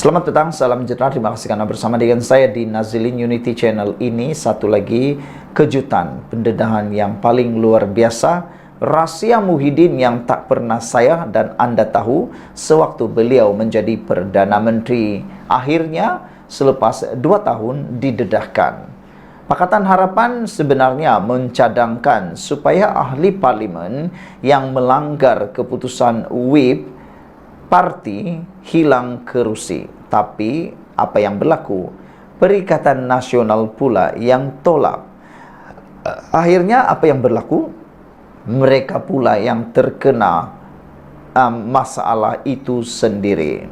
Selamat petang, salam sejahtera. Terima kasih karena bersama dengan saya di Nazilin Unity Channel ini. Satu lagi kejutan pendedahan yang paling luar biasa, rahasia Muhyiddin yang tak pernah saya dan Anda tahu sewaktu beliau menjadi Perdana Menteri. Akhirnya selepas 2 tahun didedahkan. Pakatan Harapan sebenarnya mencadangkan supaya ahli parlimen yang melanggar keputusan whip parti hilang kerusi. Tapi apa yang berlaku? Perikatan Nasional pula yang tolak. Akhirnya apa yang berlaku? Mereka pula yang terkena masalah itu sendiri.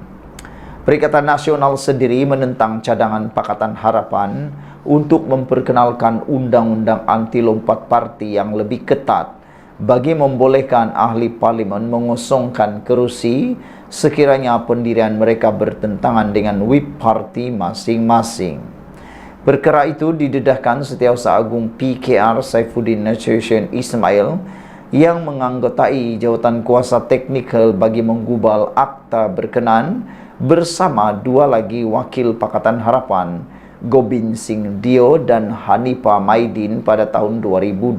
Perikatan Nasional sendiri menentang cadangan Pakatan Harapan untuk memperkenalkan undang-undang anti lompat parti yang lebih ketat bagi membolehkan ahli parlimen mengosongkan kerusi sekiranya pendirian mereka bertentangan dengan whip parti masing-masing. Perkara itu didedahkan Setiausaha Agung PKR Saifuddin Nasruddin Ismail yang menganggotai jawatan kuasa teknikal bagi menggubal akta berkenan bersama 2 lagi wakil Pakatan Harapan, Gobind Singh Dio dan Hanifah Maidin pada tahun 2022.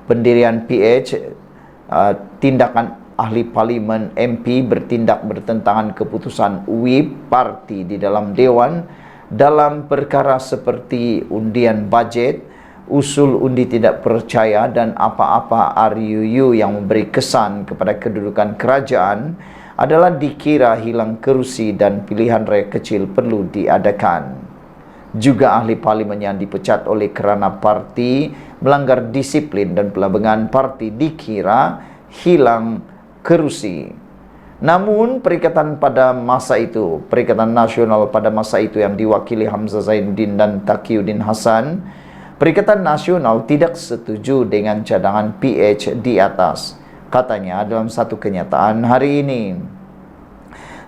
Pendirian PH, tindakan ahli parlimen MP bertindak bertentangan keputusan whip parti di dalam Dewan dalam perkara seperti undian bajet, usul undi tidak percaya dan apa-apa RUU yang memberi kesan kepada kedudukan kerajaan adalah dikira hilang kerusi dan pilihan rakyat kecil perlu diadakan. Juga ahli parlimen yang dipecat oleh kerana parti melanggar disiplin dan pelabangan parti dikira hilang kerusi. Namun Perikatan Nasional pada masa itu yang diwakili Hamzah Zainuddin dan Taqiyuddin Hasan, Perikatan Nasional tidak setuju dengan cadangan PH di atas. Katanya dalam satu kenyataan hari ini,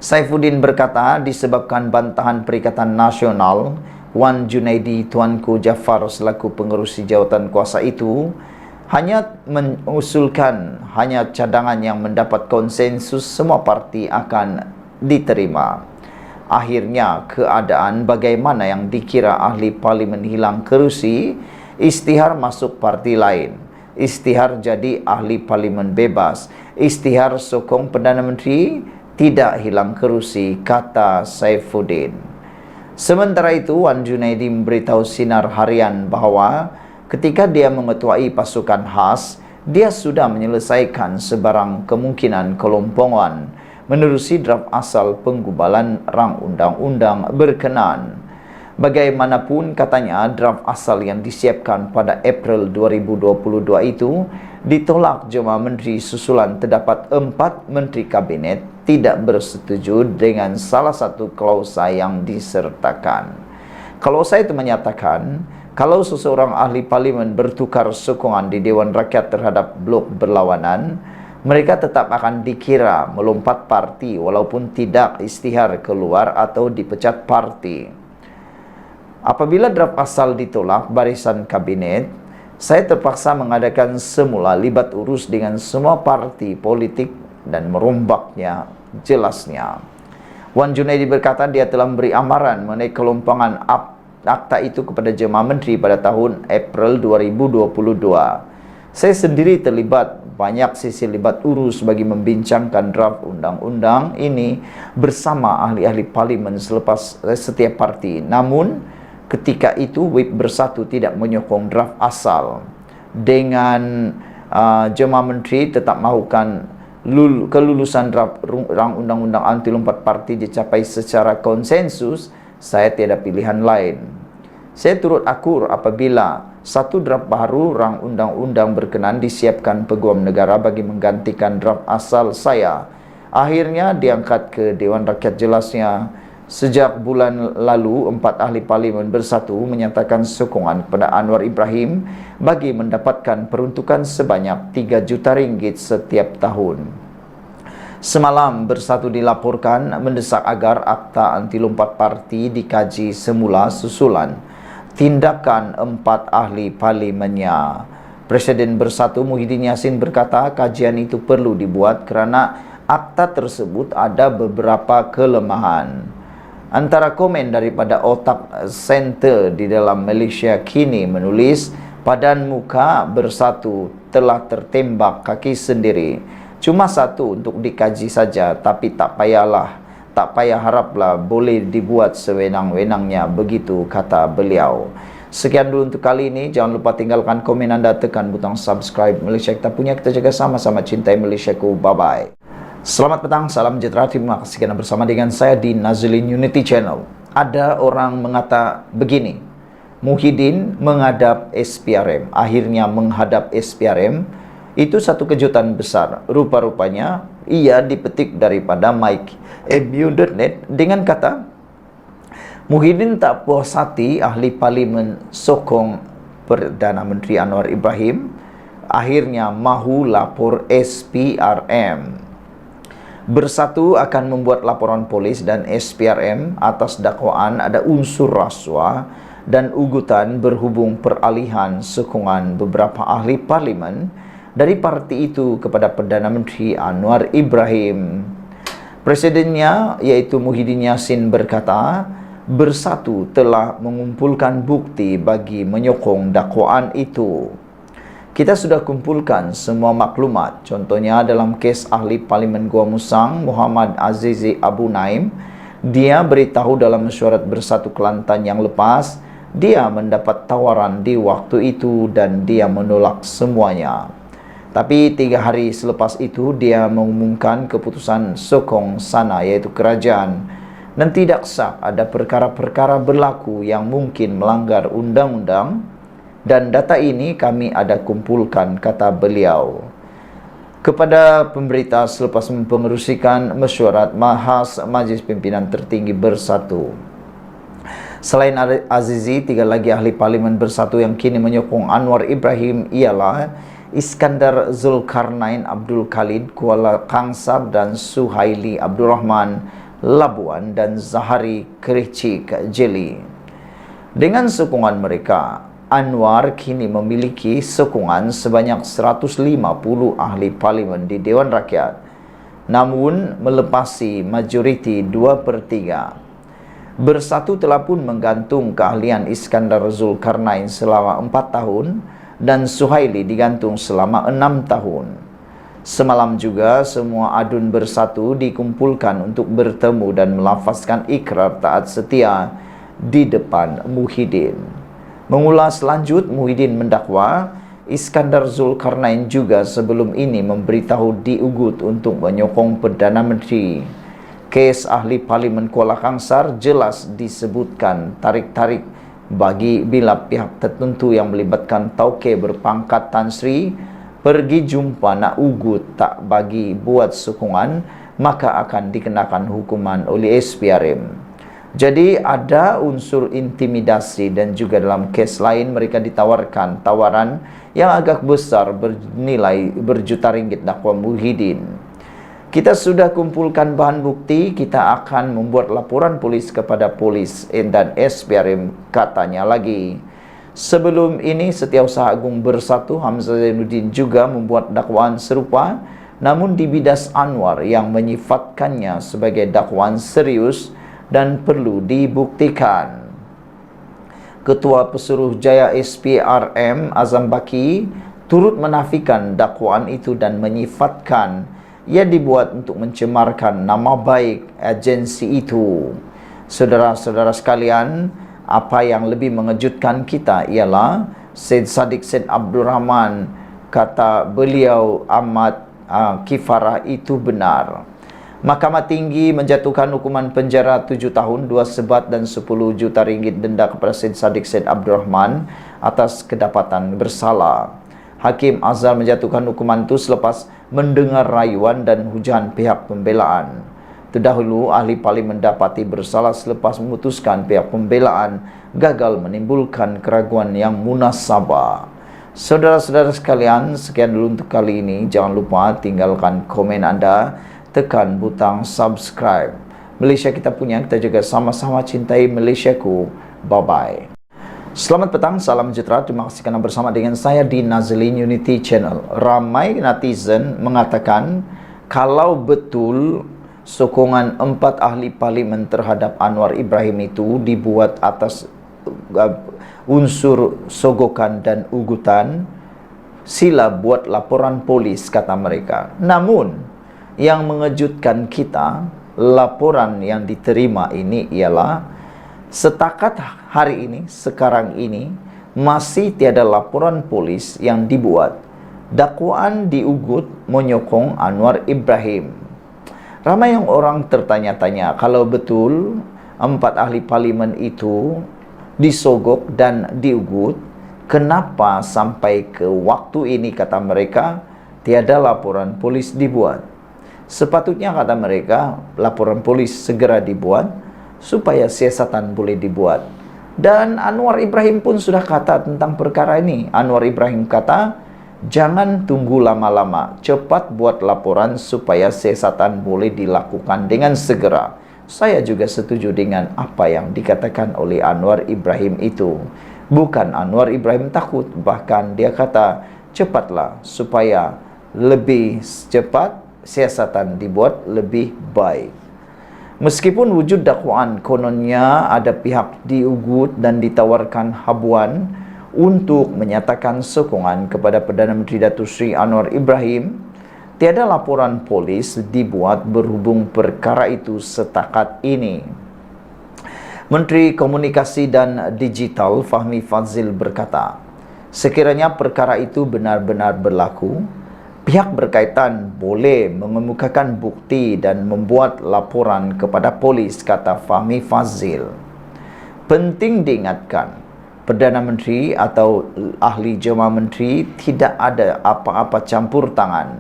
Saifuddin berkata disebabkan bantahan Perikatan Nasional, Wan Junaidi Tuanku Jaafar selaku pengerusi jawatan kuasa itu hanya mengusulkan cadangan yang mendapat konsensus semua parti akan diterima. Akhirnya keadaan bagaimana yang dikira ahli parlimen hilang kerusi, istihar masuk parti lain. Istihar jadi ahli parlimen bebas. Istihar sokong Perdana Menteri tidak hilang kerusi, kata Saifuddin. Sementara itu, Wan Junaidi memberitahu Sinar Harian bahawa ketika dia mengetuai pasukan khas, dia sudah menyelesaikan sebarang kemungkinan kelompongan menerusi draft asal penggubalan rang undang-undang berkenan. Bagaimanapun katanya draft asal yang disiapkan pada April 2022 itu ditolak jemaah menteri susulan terdapat 4 menteri kabinet tidak bersetuju dengan salah satu klausa yang disertakan. Klausa itu menyatakan kalau seseorang ahli parlimen bertukar sokongan di Dewan Rakyat terhadap blok berlawanan, mereka tetap akan dikira melompat parti walaupun tidak istihar keluar atau dipecat parti. Apabila draft asal ditolak barisan kabinet, saya terpaksa mengadakan semula libat urus dengan semua parti politik dan merombaknya jelasnya. Wan Junaidi berkata dia telah memberi amaran mengenai kelompangan akta itu kepada jemaah menteri pada tahun April 2022. Saya sendiri terlibat banyak sisi libat urus bagi membincangkan draft undang-undang ini bersama ahli-ahli parlimen selepas setiap parti. Namun ketika itu whip bersatu tidak menyokong draft asal. Dengan jemaah menteri tetap mahukan kelulusan draft rang undang-undang anti lompat parti dicapai secara konsensus, saya tiada pilihan lain. Saya turut akur apabila satu draft baru rang undang-undang berkenan disiapkan Peguam Negara bagi menggantikan draft asal saya. Akhirnya diangkat ke Dewan Rakyat jelasnya. Sejak bulan lalu, 4 ahli parlimen bersatu menyatakan sokongan kepada Anwar Ibrahim bagi mendapatkan peruntukan sebanyak 3 juta ringgit setiap tahun. Semalam bersatu dilaporkan mendesak agar akta anti lompat parti dikaji semula susulan tindakan 4 ahli parlimennya. Presiden Bersatu Muhyiddin Yassin berkata kajian itu perlu dibuat kerana akta tersebut ada beberapa kelemahan. Antara komen daripada otak center di dalam Malaysia kini menulis, padan muka bersatu telah tertembak kaki sendiri. Cuma satu untuk dikaji saja, tapi tak payah haraplah boleh dibuat sewenang-wenangnya, begitu kata beliau. Sekian dulu untuk kali ini. Jangan lupa tinggalkan komen anda, tekan butang subscribe. Malaysia kita punya, kita jaga sama-sama, cintai Malaysiaku. Bye-bye. Selamat petang, salam sejahtera. Terima kasih kerana bersama dengan saya di Nazlin Unity Channel. Ada orang mengata begini, Muhyiddin menghadap SPRM, akhirnya menghadap SPRM. Itu satu kejutan besar. Rupa-rupanya ia dipetik daripada MU.net dengan kata, Muhyiddin tak puas hati ahli parlimen sokong Perdana Menteri Anwar Ibrahim, akhirnya mahu lapor SPRM. Bersatu akan membuat laporan polis dan SPRM atas dakwaan ada unsur rasuah dan ugutan berhubung peralihan sokongan beberapa ahli parlimen dari parti itu kepada Perdana Menteri Anwar Ibrahim. Presidennya iaitu Muhyiddin Yassin berkata, Bersatu telah mengumpulkan bukti bagi menyokong dakwaan itu. Kita sudah kumpulkan semua maklumat, contohnya dalam kes ahli parlimen Gua Musang Muhammad Azizi Abu Naim. Dia beritahu dalam mesyuarat Bersatu Kelantan yang lepas, dia mendapat tawaran di waktu itu dan dia menolak semuanya. Tapi 3 hari selepas itu dia mengumumkan keputusan sokong sana, iaitu kerajaan, dan tidak sah ada perkara-perkara berlaku yang mungkin melanggar undang-undang. Dan data ini kami ada kumpulkan, kata beliau. Kepada pemberita selepas mempengerusikan mesyuarat Mahas Majlis Pimpinan Tertinggi Bersatu. Selain Azizi, 3 lagi ahli parlimen Bersatu yang kini menyokong Anwar Ibrahim ialah Iskandar Zulkarnain Abdul Khalid Kuala Kangsar dan Suhaili Abdul Rahman Labuan dan Zahari Kericik Jeli. Dengan sokongan mereka, Anwar kini memiliki sokongan sebanyak 150 ahli parlimen di Dewan Rakyat, namun melepasi majoriti 2/3. Bersatu telah pun menggantung keahlian Iskandar Zulkarnain selama 4 tahun dan Suhaili digantung selama 6 tahun. Semalam juga semua adun Bersatu dikumpulkan untuk bertemu dan melafazkan ikrar taat setia di depan Muhyiddin. Mengulas lanjut, Muhyiddin mendakwa Iskandar Zulkarnain juga sebelum ini memberitahu diugut untuk menyokong Perdana Menteri. Kes ahli parlimen Kuala Kangsar jelas disebutkan tarik-tarik bagi bila pihak tertentu yang melibatkan tauke berpangkat Tan Sri pergi jumpa nak ugut tak bagi buat sokongan, maka akan dikenakan hukuman oleh SPRM. Jadi ada unsur intimidasi dan juga dalam kes lain mereka ditawarkan tawaran yang agak besar bernilai berjuta ringgit dakwa Muhyiddin. Kita sudah kumpulkan bahan bukti, kita akan membuat laporan polis kepada polis dan SPRM, katanya lagi. Sebelum ini Setiausaha Agung Bersatu Hamzah Zainuddin juga membuat dakwaan serupa, namun dibidas Anwar yang menyifatkannya sebagai dakwaan serius dan perlu dibuktikan. Ketua Pesuruhjaya SPRM Azam Baki turut menafikan dakwaan itu dan menyifatkan ia dibuat untuk mencemarkan nama baik agensi itu. Saudara-saudara sekalian, apa yang lebih mengejutkan kita ialah Syed Saddiq Syed Abdul Rahman kata beliau amat kifarah itu benar. Mahkamah Tinggi menjatuhkan hukuman penjara 7 tahun, 2 sebat dan 10 juta ringgit denda kepada Syed Saddiq Syed Abdul Rahman atas kedapatan bersalah. Hakim Azhar menjatuhkan hukuman itu selepas mendengar rayuan dan hujan pihak pembelaan. Terdahulu, ahli parlimen dapati bersalah selepas memutuskan pihak pembelaan gagal menimbulkan keraguan yang munasabah. Saudara-saudara sekalian, sekian dulu untuk kali ini. Jangan lupa tinggalkan komen anda, tekan butang subscribe. Malaysia kita punya, kita juga sama-sama cintai Malaysiaku. Bye-bye. Selamat petang, salam sejahtera. Terima kasih kerana bersama dengan saya di Nazlin Unity Channel. Ramai netizen mengatakan kalau betul sokongan 4 ahli parlimen terhadap Anwar Ibrahim itu dibuat atas unsur sogokan dan ugutan, sila buat laporan polis, kata mereka. Namun yang mengejutkan kita, laporan yang diterima ini ialah setakat hari ini, sekarang ini masih tiada laporan polis yang dibuat dakwaan diugut menyokong Anwar Ibrahim. Ramai yang orang tertanya-tanya, kalau betul 4 ahli parlimen itu disogok dan diugut, kenapa sampai ke waktu ini, kata mereka, tiada laporan polis dibuat? Sepatutnya, kata mereka, laporan polis segera dibuat supaya siasatan boleh dibuat. Dan Anwar Ibrahim pun sudah kata tentang perkara ini. Anwar Ibrahim kata, jangan tunggu lama-lama, cepat buat laporan supaya siasatan boleh dilakukan dengan segera. Saya juga setuju dengan apa yang dikatakan oleh Anwar Ibrahim itu. Bukan Anwar Ibrahim takut, bahkan dia kata, cepatlah supaya lebih cepat siasatan dibuat lebih baik. Meskipun wujud dakwaan kononnya ada pihak diugut dan ditawarkan habuan untuk menyatakan sokongan kepada Perdana Menteri Datuk Seri Anwar Ibrahim, tiada laporan polis dibuat berhubung perkara itu setakat ini. Menteri Komunikasi dan Digital Fahmi Fadzil berkata, sekiranya perkara itu benar-benar berlaku, pihak berkaitan boleh mengemukakan bukti dan membuat laporan kepada polis, kata Fahmi Fadzil. Penting diingatkan, Perdana Menteri atau ahli jemaah menteri tidak ada apa-apa campur tangan,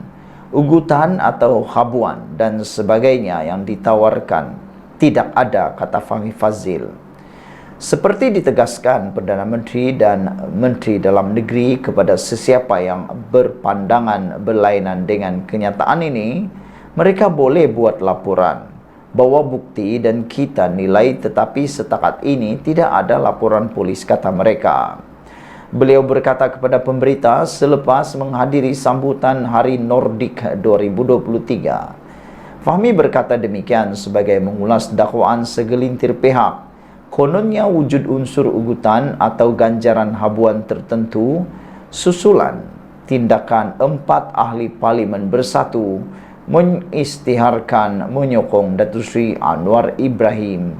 ugutan atau habuan dan sebagainya yang ditawarkan. Tidak ada, kata Fahmi Fadzil. Seperti ditegaskan Perdana Menteri dan Menteri Dalam Negeri kepada sesiapa yang berpandangan berlainan dengan kenyataan ini, mereka boleh buat laporan, bawa bukti dan kita nilai, tetapi setakat ini tidak ada laporan polis, kata mereka. Beliau berkata kepada pemberita selepas menghadiri sambutan Hari Nordik 2023. Fahmi berkata demikian sebagai mengulas dakwaan segelintir pihak. Kononnya wujud unsur ugutan atau ganjaran habuan tertentu susulan tindakan 4 ahli parlimen bersatu mengisytiharkan menyokong Datuk Seri Anwar Ibrahim.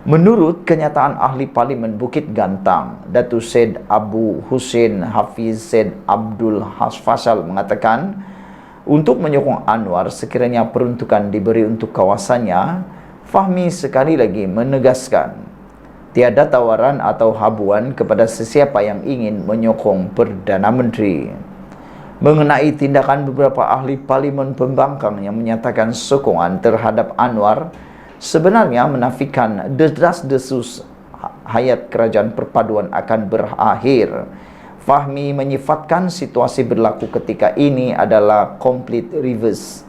Menurut kenyataan ahli parlimen Bukit Gantang, Datuk Syed Abu Hussein Hafiz Syed Abdul Fasal mengatakan, untuk menyokong Anwar sekiranya peruntukan diberi untuk kawasannya. Fahmi sekali lagi menegaskan, tiada tawaran atau habuan kepada sesiapa yang ingin menyokong Perdana Menteri. Mengenai tindakan beberapa ahli parlimen pembangkang yang menyatakan sokongan terhadap Anwar, sebenarnya menafikan desas-desus hayat kerajaan perpaduan akan berakhir. Fahmi menyifatkan situasi berlaku ketika ini adalah complete reverse.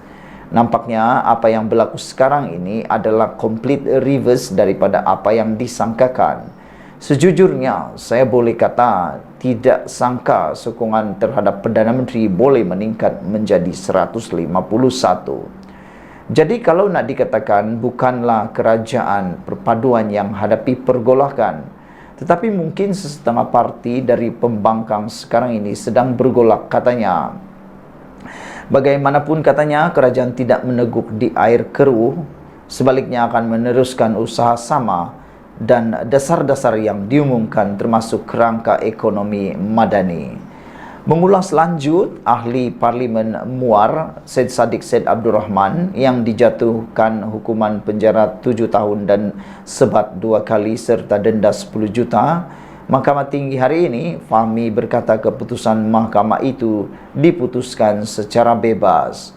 Nampaknya apa yang berlaku sekarang ini adalah complete reverse daripada apa yang disangkakan. Sejujurnya, saya boleh kata tidak sangka sokongan terhadap Perdana Menteri boleh meningkat menjadi 151. Jadi kalau nak dikatakan bukanlah kerajaan perpaduan yang hadapi pergolakan, tetapi mungkin setengah parti dari pembangkang sekarang ini sedang bergolak, katanya. Bagaimanapun, katanya, kerajaan tidak meneguk di air keruh, sebaliknya akan meneruskan usaha sama dan dasar-dasar yang diumumkan termasuk kerangka ekonomi madani. Mengulas lanjut, ahli parlimen Muar Syed Saddiq Syed Abdul Rahman yang dijatuhkan hukuman penjara 7 tahun dan sebat 2 kali serta denda 10 juta, Mahkamah Tinggi hari ini, Fahmi berkata keputusan mahkamah itu diputuskan secara bebas.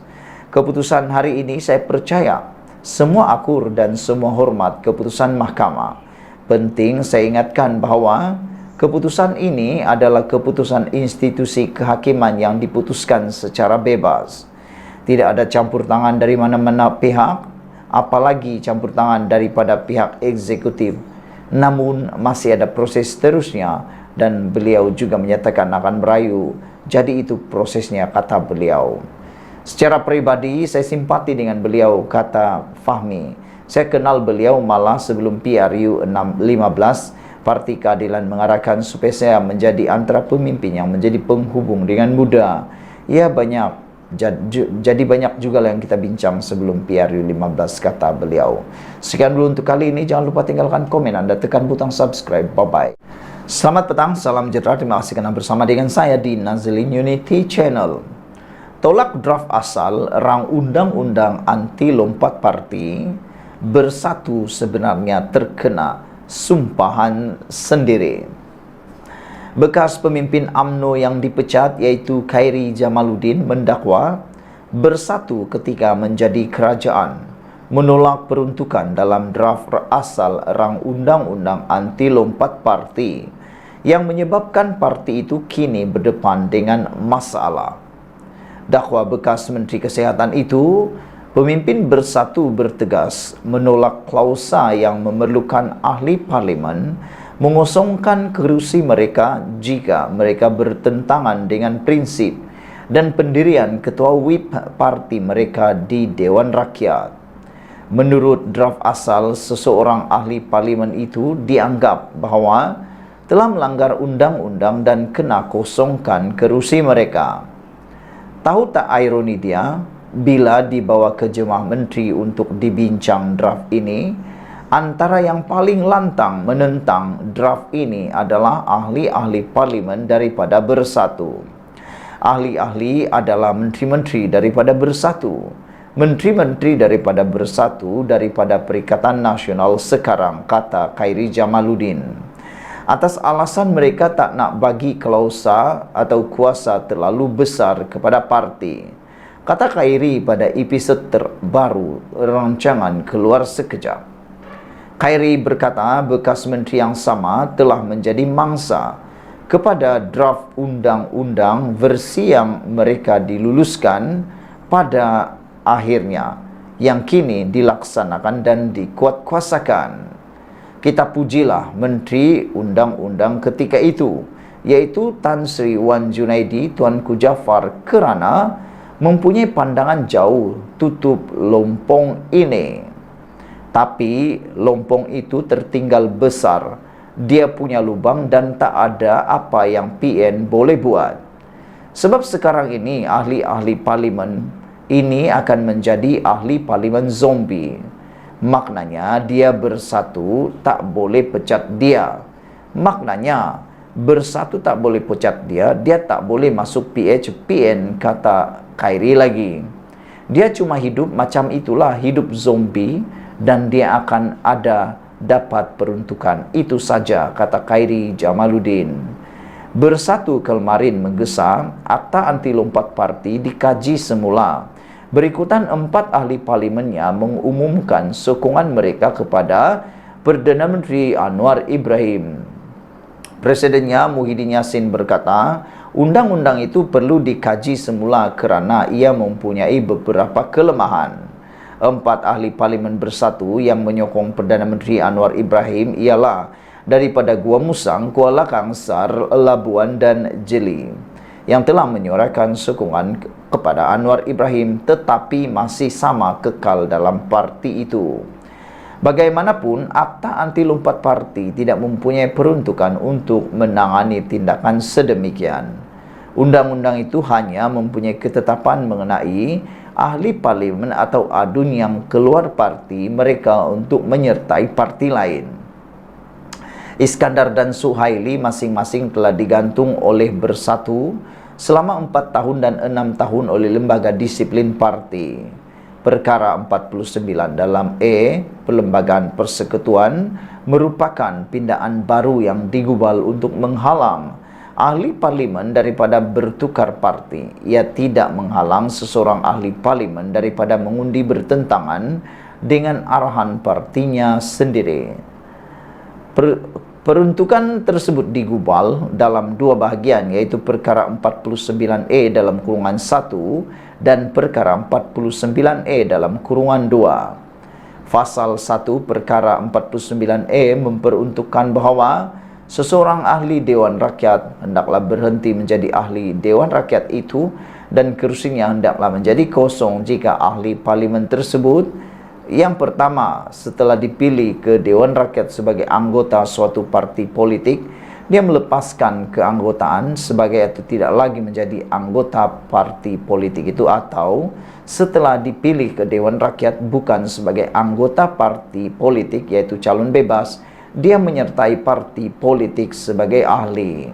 Keputusan hari ini saya percaya semua akur dan semua hormat keputusan mahkamah. Penting saya ingatkan bahawa keputusan ini adalah keputusan institusi kehakiman yang diputuskan secara bebas. Tidak ada campur tangan dari mana-mana pihak, apalagi campur tangan daripada pihak eksekutif. Namun masih ada proses seterusnya dan beliau juga menyatakan akan merayu. Jadi itu prosesnya, kata beliau. Secara pribadi, saya simpati dengan beliau, kata Fahmi. Saya kenal beliau malah sebelum PRU 15, Parti Keadilan mengarahkan supaya saya menjadi antara pemimpin yang menjadi penghubung dengan muda. Ya banyak. Jadi banyak juga yang kita bincang sebelum PRU 15, kata beliau. Sekian dulu untuk kali ini. Jangan lupa tinggalkan komen Anda, tekan butang subscribe. Bye-bye. Selamat petang, salam sejahtera. Terima kasih kerana bersama dengan saya di Nazilin Unity Channel. Tolak draft asal rang undang-undang anti lompat parti, bersatu sebenarnya terkena sumpahan sendiri. Bekas pemimpin UMNO yang dipecat iaitu Khairi Jamaluddin mendakwa bersatu ketika menjadi kerajaan menolak peruntukan dalam draft asal rang undang-undang anti lompat parti yang menyebabkan parti itu kini berdepan dengan masalah. Dakwa bekas Menteri Kesihatan itu, pemimpin bersatu bertegas menolak klausa yang memerlukan ahli parlimen mengosongkan kerusi mereka jika mereka bertentangan dengan prinsip dan pendirian ketua whip parti mereka di Dewan Rakyat. Menurut draft asal, seseorang ahli parlimen itu dianggap bahawa telah melanggar undang-undang dan kena kosongkan kerusi mereka. Tahu tak ironi dia, bila dibawa ke Jemaah Menteri untuk dibincang draft ini, antara yang paling lantang menentang draft ini adalah ahli-ahli parlimen daripada Bersatu. Ahli-ahli adalah menteri-menteri daripada Bersatu. Menteri-menteri daripada Bersatu daripada Perikatan Nasional sekarang, kata Khairi Jamaluddin. Atas alasan mereka tak nak bagi klausa atau kuasa terlalu besar kepada parti, kata Khairi pada episod terbaru rancangan Keluar Sekejap. Khairi berkata bekas menteri yang sama telah menjadi mangsa kepada draft undang-undang versi yang mereka diluluskan pada akhirnya, yang kini dilaksanakan dan dikuatkuasakan. Kita pujilah Menteri Undang-Undang ketika itu, iaitu Tan Sri Wan Junaidi Tuanku Jaafar, kerana mempunyai pandangan jauh tutup lompong ini. Tapi lompong itu tertinggal besar. Dia punya lubang dan tak ada apa yang PN boleh buat. Sebab sekarang ini ahli-ahli parlimen ini akan menjadi ahli parlimen zombie. Maknanya dia Bersatu tak boleh pecat dia. Maknanya Bersatu tak boleh pecat dia, dia tak boleh masuk PN, kata Khairi lagi. Dia cuma hidup macam itulah, hidup zombie, dan dia akan ada dapat peruntukan. Itu saja, kata Khairi Jamaluddin. Bersatu kemarin menggesa akta anti lompat parti dikaji semula. Berikutan 4 ahli parlimennya mengumumkan sokongan mereka kepada Perdana Menteri Anwar Ibrahim. Presidennya Muhyiddin Yassin berkata, undang-undang itu perlu dikaji semula kerana ia mempunyai beberapa kelemahan. 4 ahli parlimen Bersatu yang menyokong Perdana Menteri Anwar Ibrahim ialah daripada Gua Musang, Kuala Kangsar, Labuan dan Jeli, yang telah menyuarakan sokongan kepada Anwar Ibrahim tetapi masih sama kekal dalam parti itu. Bagaimanapun, akta anti lompat parti tidak mempunyai peruntukan untuk menangani tindakan sedemikian. Undang-undang itu hanya mempunyai ketetapan mengenai ahli parlimen atau adun yang keluar parti mereka untuk menyertai parti lain. Iskandar dan Suhaili masing-masing telah digantung oleh Bersatu selama 4 tahun dan 6 tahun oleh Lembaga Disiplin Parti. Perkara 49 dalam Perlembagaan Persekutuan merupakan pindaan baru yang digubal untuk menghalang ahli parlimen daripada bertukar parti. Ia tidak menghalang seseorang ahli parlimen daripada mengundi bertentangan dengan arahan partinya sendiri. Peruntukan tersebut digubal dalam 2 bahagian, iaitu perkara 49A dalam kurungan 1 dan perkara 49A dalam kurungan 2. Pasal 1 perkara 49A memperuntukkan bahawa seseorang ahli Dewan Rakyat hendaklah berhenti menjadi ahli Dewan Rakyat itu dan kerusinya hendaklah menjadi kosong jika ahli parlimen tersebut yang pertama setelah dipilih ke Dewan Rakyat sebagai anggota suatu parti politik, dia melepaskan keanggotaan sebagai atau tidak lagi menjadi anggota parti politik itu, atau setelah dipilih ke Dewan Rakyat bukan sebagai anggota parti politik yaitu calon bebas, dia menyertai parti politik sebagai ahli.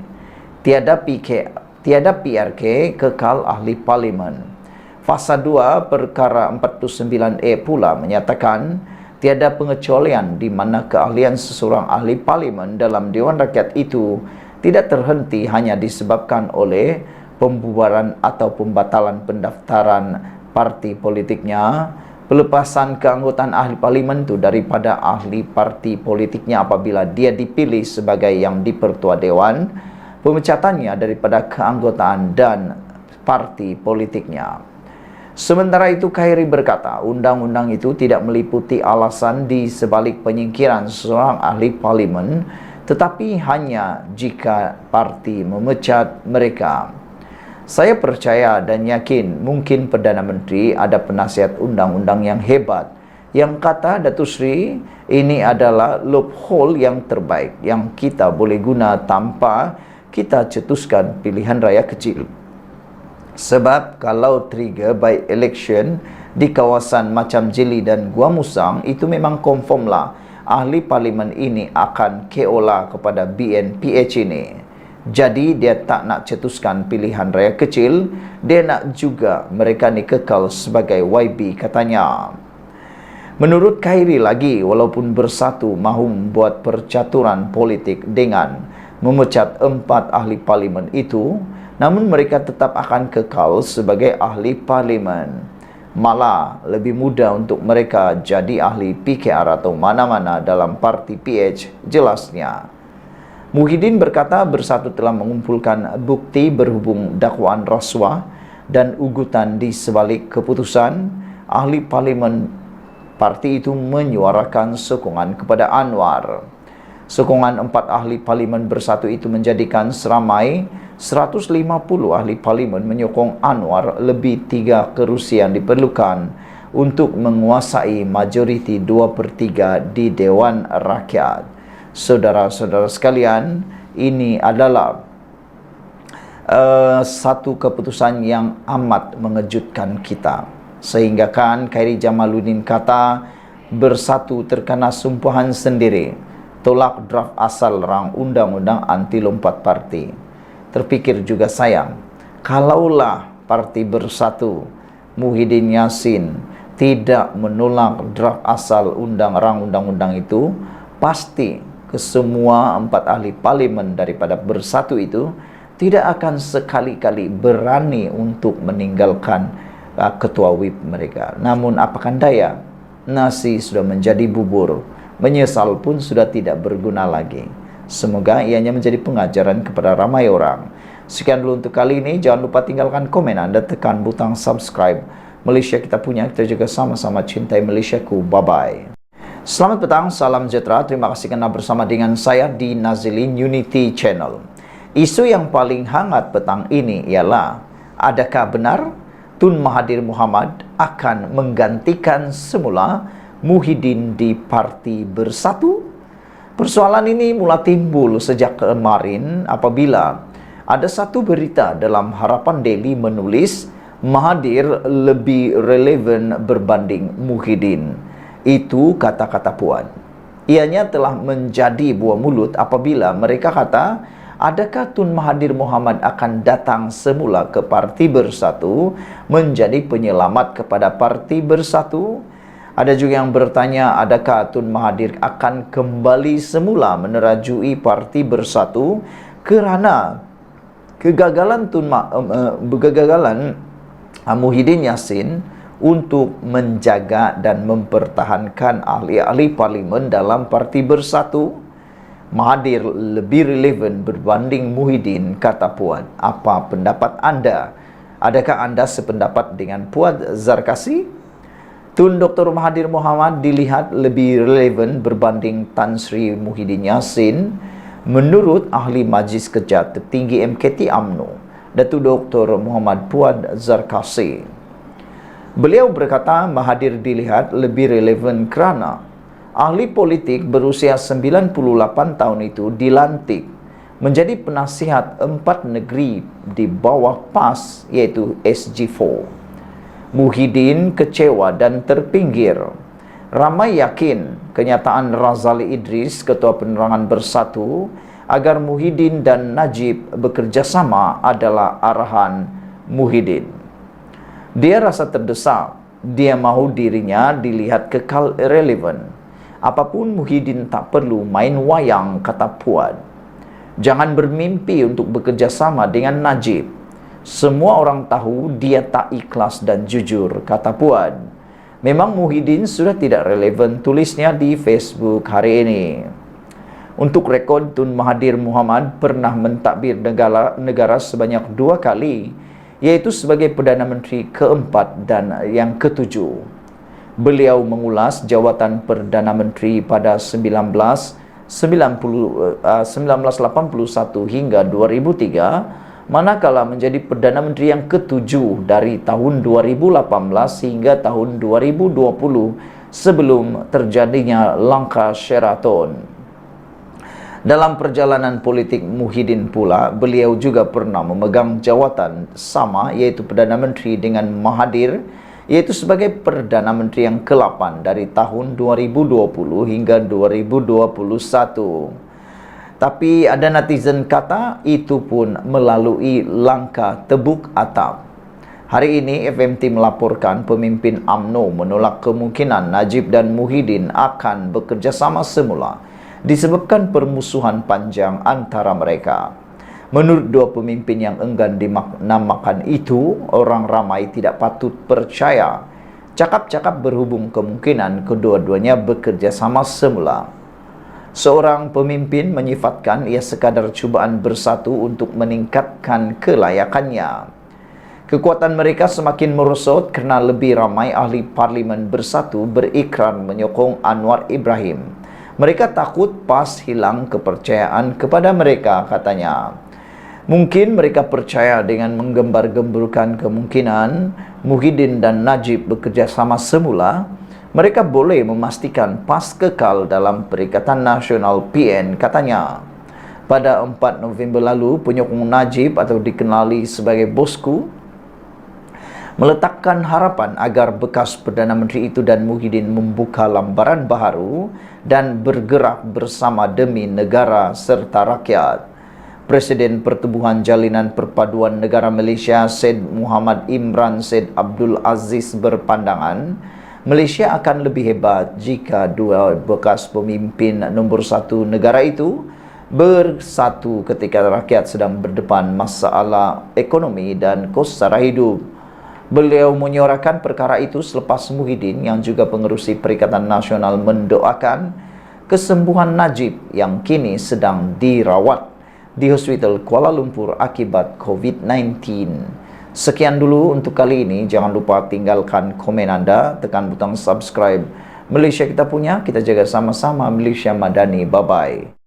Tiada PRK kekal ahli parlimen. Fasa 2 perkara 49E pula menyatakan tiada pengecualian di mana keahlian seseorang ahli parlimen dalam Dewan Rakyat itu tidak terhenti hanya disebabkan oleh pembubaran atau pembatalan pendaftaran parti politiknya, pelepasan keanggotaan ahli parlimen itu daripada ahli parti politiknya apabila dia dipilih sebagai yang dipertua dewan, pemecatannya daripada keanggotaan dan parti politiknya. Sementara itu, Khairi berkata, undang-undang itu tidak meliputi alasan di sebalik penyingkiran seorang ahli parlimen, tetapi hanya jika parti memecat mereka. Saya percaya dan yakin mungkin Perdana Menteri ada penasihat undang-undang yang hebat yang kata Datuk Seri, ini adalah loophole yang terbaik yang kita boleh guna tanpa kita cetuskan pilihan raya kecil. Sebab kalau trigger by election di kawasan macam Jeli dan Gua Musang, itu memang confirm lah ahli parlimen ini akan keola kepada BNPH ini. Jadi dia tak nak cetuskan pilihan raya kecil, dia nak juga mereka ni kekal sebagai YB katanya. Menurut Khairi lagi, walaupun Bersatu mahu membuat percaturan politik dengan memecat 4 ahli parlimen itu, namun mereka tetap akan kekal sebagai ahli parlimen. Malah lebih mudah untuk mereka jadi ahli PKR atau mana-mana dalam parti PH, jelasnya. Muhyiddin berkata Bersatu telah mengumpulkan bukti berhubung dakwaan rasuah dan ugutan di sebalik keputusan. Ahli parlimen parti itu menyuarakan sokongan kepada Anwar. Sokongan 4 ahli parlimen Bersatu itu menjadikan seramai 150 ahli parlimen menyokong Anwar, lebih 3 kerusi yang diperlukan untuk menguasai majoriti 2/3 di Dewan Rakyat. Saudara-saudara sekalian, ini adalah satu keputusan yang amat mengejutkan kita. Sehingga kan Khairi Jamaluddin kata Bersatu terkena sumpahan sendiri, tolak draft asal rang undang-undang anti lompat parti. Terpikir juga sayang, kalaulah parti Bersatu Muhyiddin Yassin tidak menolak draft asal undang-undang itu, pasti kesemua 4 ahli parlimen daripada Bersatu itu tidak akan sekali-kali berani untuk meninggalkan ketua whip mereka. Namun apakan daya, nasi sudah menjadi bubur, menyesal pun sudah tidak berguna lagi. Semoga ianya menjadi pengajaran kepada ramai orang. Sekian dulu untuk kali ini. Jangan lupa tinggalkan komen Anda, tekan butang subscribe. Malaysia kita punya, kita juga sama-sama cintai Malaysiaku. Bye-bye. Selamat petang, salam sejahtera. Terima kasih kerana bersama dengan saya di Nazilin Unity Channel. Isu yang paling hangat petang ini ialah, adakah benar Tun Mahathir Mohamad akan menggantikan semula Muhyiddin di Parti Bersatu? Persoalan ini mula timbul sejak kemarin apabila ada satu berita dalam Harapan Daily menulis Mahathir lebih relevan berbanding Muhyiddin. Itu kata-kata Puan. Ianya telah menjadi buah mulut apabila mereka kata, adakah Tun Mahathir Mohamad akan datang semula ke Parti Bersatu menjadi penyelamat kepada Parti Bersatu? Ada juga yang bertanya, adakah Tun Mahathir akan kembali semula menerajui Parti Bersatu kerana kegagalan Muhyiddin Yassin untuk menjaga dan mempertahankan ahli-ahli parlimen dalam Parti Bersatu. Mahathir lebih relevan berbanding Muhyiddin, kata Puan. Apa pendapat anda? Adakah anda sependapat dengan Puan Zarkasi? Tun Dr. Mahathir Mohamad dilihat lebih relevan berbanding Tan Sri Muhyiddin Yassin. Menurut ahli Majlis Kerja Tertinggi MKT UMNO, Datuk Dr. Muhammad Puad Zarkasi. Beliau berkata Mahathir dilihat lebih relevan kerana ahli politik berusia 98 tahun itu dilantik menjadi penasihat 4 negeri di bawah PAS iaitu SG4. Muhyiddin kecewa dan terpinggir. Ramai yakin kenyataan Razali Idris, Ketua Penerangan Bersatu, agar Muhyiddin dan Najib bekerjasama adalah arahan Muhyiddin. Dia rasa terdesak. Dia mahu dirinya dilihat kekal relevan. Apapun Muhyiddin tak perlu main wayang, kata Puad. Jangan bermimpi untuk bekerjasama dengan Najib. Semua orang tahu dia tak ikhlas dan jujur, kata Puad. Memang Muhyiddin sudah tidak relevan, tulisnya di Facebook hari ini. Untuk rekod, Tun Mahathir Mohamad pernah mentadbir negara sebanyak 2 kali, iaitu sebagai Perdana Menteri keempat dan yang ketujuh. Beliau mengulas jawatan Perdana Menteri pada 1981 hingga 2003, manakala menjadi Perdana Menteri yang ketujuh dari tahun 2018 hingga tahun 2020 sebelum terjadinya langkah Sheraton. Dalam perjalanan politik Muhyiddin pula, beliau juga pernah memegang jawatan sama iaitu Perdana Menteri dengan Mahathir, iaitu sebagai Perdana Menteri yang ke-8 dari tahun 2020 hingga 2021. Tapi ada netizen kata itu pun melalui langkah tebuk atap. Hari ini FMT melaporkan pemimpin UMNO menolak kemungkinan Najib dan Muhyiddin akan bekerjasama semula disebabkan permusuhan panjang antara mereka. Menurut dua pemimpin yang enggan dinamakan itu, orang ramai tidak patut percaya cakap-cakap berhubung kemungkinan kedua-duanya bekerjasama semula. Seorang pemimpin menyifatkan ia sekadar cubaan bersatu untuk meningkatkan kelayakannya. Kekuatan mereka semakin merosot kerana lebih ramai ahli parlimen bersatu berikrar menyokong Anwar Ibrahim. Mereka takut PAS hilang kepercayaan kepada mereka, katanya. Mungkin mereka percaya dengan menggembar-gemburkan kemungkinan Muhyiddin dan Najib bekerjasama semula, mereka boleh memastikan PAS kekal dalam Perikatan Nasional PN, katanya. Pada 4 November lalu, penyokong Najib atau dikenali sebagai Bosku meletakkan harapan agar bekas Perdana Menteri itu dan Muhyiddin membuka lembaran baharu dan bergerak bersama demi negara serta rakyat. Presiden Pertubuhan Jalinan Perpaduan Negara Malaysia, Syed Muhammad Imran Syed Abdul Aziz berpandangan Malaysia akan lebih hebat jika dua bekas pemimpin nombor 1 negara itu bersatu ketika rakyat sedang berdepan masalah ekonomi dan kos sara hidup. Beliau menyuarakan perkara itu selepas Muhyiddin yang juga pengerusi Perikatan Nasional mendoakan kesembuhan Najib yang kini sedang dirawat di Hospital Kuala Lumpur akibat COVID-19. Sekian dulu untuk kali ini. Jangan lupa tinggalkan komen anda, tekan butang subscribe. Malaysia kita punya, kita jaga sama-sama. Malaysia Madani. Bye-bye.